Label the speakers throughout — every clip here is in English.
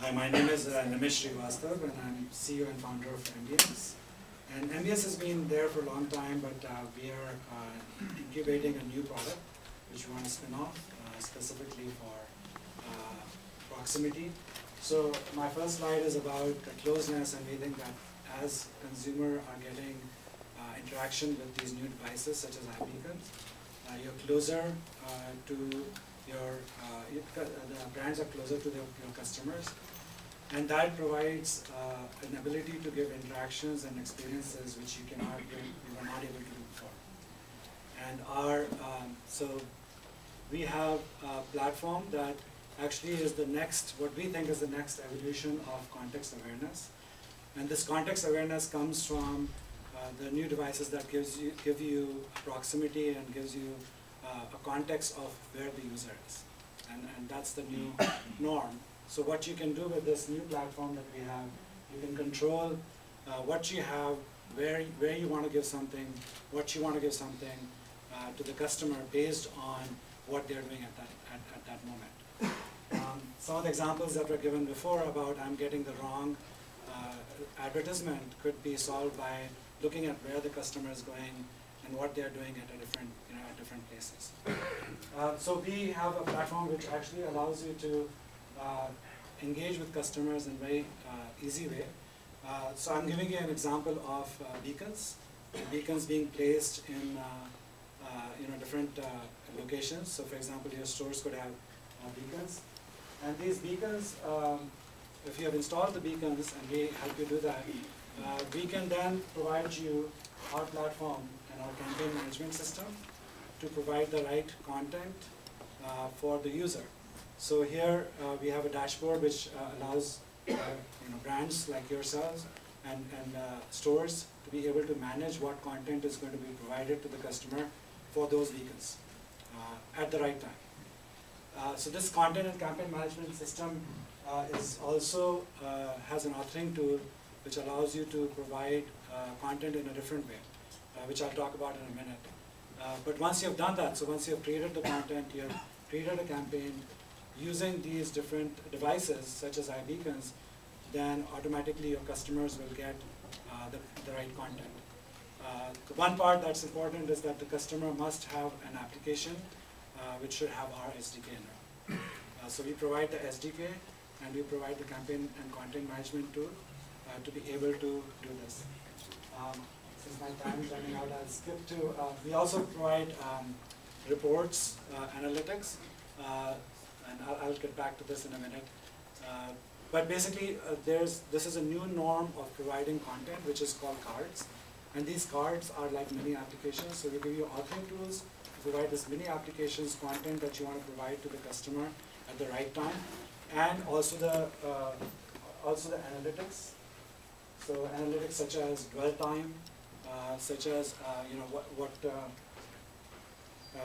Speaker 1: Hi, my name is Nimish Srivastav, and I'm CEO and founder of MBS. And MBS has been there for a long time, but we are incubating a new product which we want to spin off specifically for proximity. So my first slide is about the closeness, and we think that as consumers are getting interaction with these new devices such as iBeacons, you're closer to the brands are closer to your customers, and that provides an ability to give interactions and experiences which you were not able to do before. And so we have a platform that actually is the next, what we think is the next evolution of context awareness. And this context awareness comes from the new devices that give you proximity and gives you a context of where the user is. And that's the new norm. So what you can do with this new platform that we have, you can control what you have, where you want to give something, what you want to give something to the customer based on what they're doing at that moment. Some of the examples that were given before about I'm getting the wrong advertisement could be solved by looking at where the customer is going and what they're doing at different places. So we have a platform which actually allows you to engage with customers in a very easy way. So I'm giving you an example of beacons. Beacons being placed in different locations. So for example, your stores could have beacons. And these beacons, if you have installed the beacons, and we help you do that, we can then provide you our platform and our campaign management system to provide the right content for the user. So here we have a dashboard which allows brands like yourselves and stores to be able to manage what content is going to be provided to the customer for those beacons at the right time. So this content and campaign management system is also has an authoring tool which allows you to provide content in a different way, which I'll talk about in a minute. But once you have done that, so once you have created the content, you have created a campaign using these different devices such as iBeacons, then automatically your customers will get the right content. The one part that's important is that the customer must have an application which should have our SDK in it. So we provide the SDK and we provide the campaign and content management tool to be able to do this. Since my time is running out, I'll skip to, we also provide reports, analytics, and I'll get back to this in a minute. But basically, this is a new norm of providing content, which is called cards. And these cards are like mini applications, so we give you authoring tools to provide this mini applications content that you want to provide to the customer at the right time, and also the analytics. So analytics such as dwell time, such as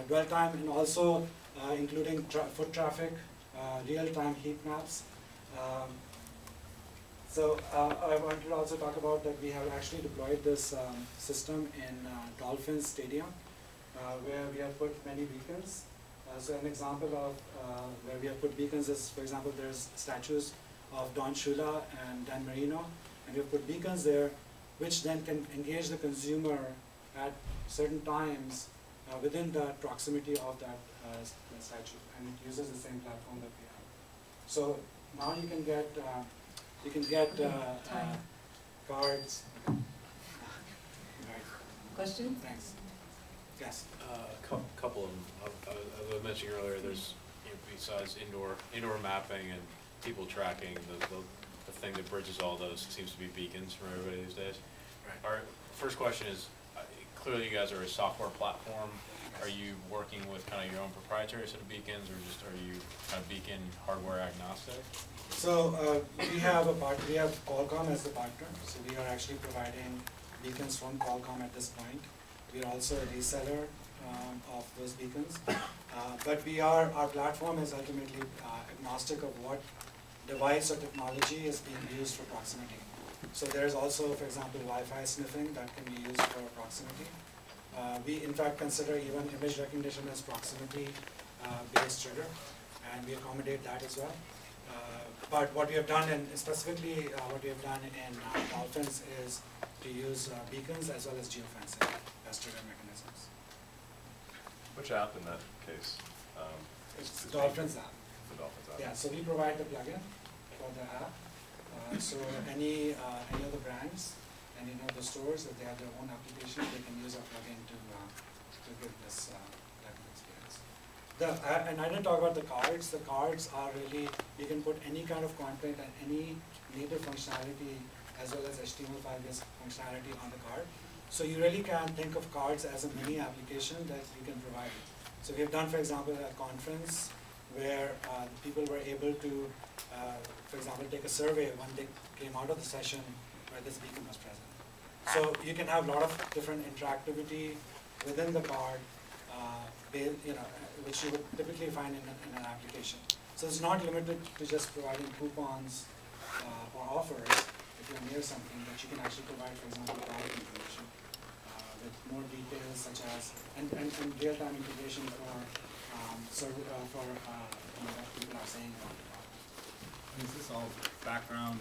Speaker 1: dwell time, and also including foot traffic, real-time heat maps. So I wanted to also talk about that we have actually deployed this system in Dolphins Stadium, where we have put many beacons. So an example of where we have put beacons is, for example, there's statues of Don Shula and Dan Marino, and we have put beacons there, which then can engage the consumer at certain times within the proximity of that statue, and it uses the same platform that we have. So now you can get cards.
Speaker 2: Question?
Speaker 1: Thanks. Yes.
Speaker 3: A couple of them. As I mentioned earlier, there's besides indoor mapping and people tracking, the thing that bridges all those seems to be beacons for everybody these days.
Speaker 1: Right.
Speaker 3: Our first question is, clearly you guys are a software platform. Are you working with kind of your own proprietary set of beacons, or just are you kind of beacon hardware agnostic?
Speaker 1: So we have Qualcomm as the partner. So we are actually providing beacons from Qualcomm at this point. We are also a reseller of those beacons. But our platform is ultimately agnostic of what device or technology is being used for proximity. So there is also, for example, Wi-Fi sniffing that can be used for proximity. We in fact consider even image recognition as proximity based trigger, and we accommodate that as well. But what we have done, and specifically what we have done in Dolphins, is to use beacons as well as geofencing as trigger mechanisms.
Speaker 2: Which app in that case?
Speaker 1: It's Dolphins app.
Speaker 2: The Dolphins app.
Speaker 1: Yeah, so we provide the plugin for the app. So any of the brands, any of the stores, if they have their own application, they can use our plugin to give this type of experience. And I didn't talk about the cards. The cards are really, you can put any kind of content and any native functionality as well as HTML5 functionality on the card. So you really can think of cards as a mini application that you can provide. So we have done, for example, a conference where people were able to, for example, take a survey when they came out of the session where this beacon was present. So you can have a lot of different interactivity within the card, which you would typically find in an application. So it's not limited to just providing coupons or offers if you're near something, but you can actually provide, for example, product information with more details such as, and real-time integration for what people are saying about the product.
Speaker 4: Is this all background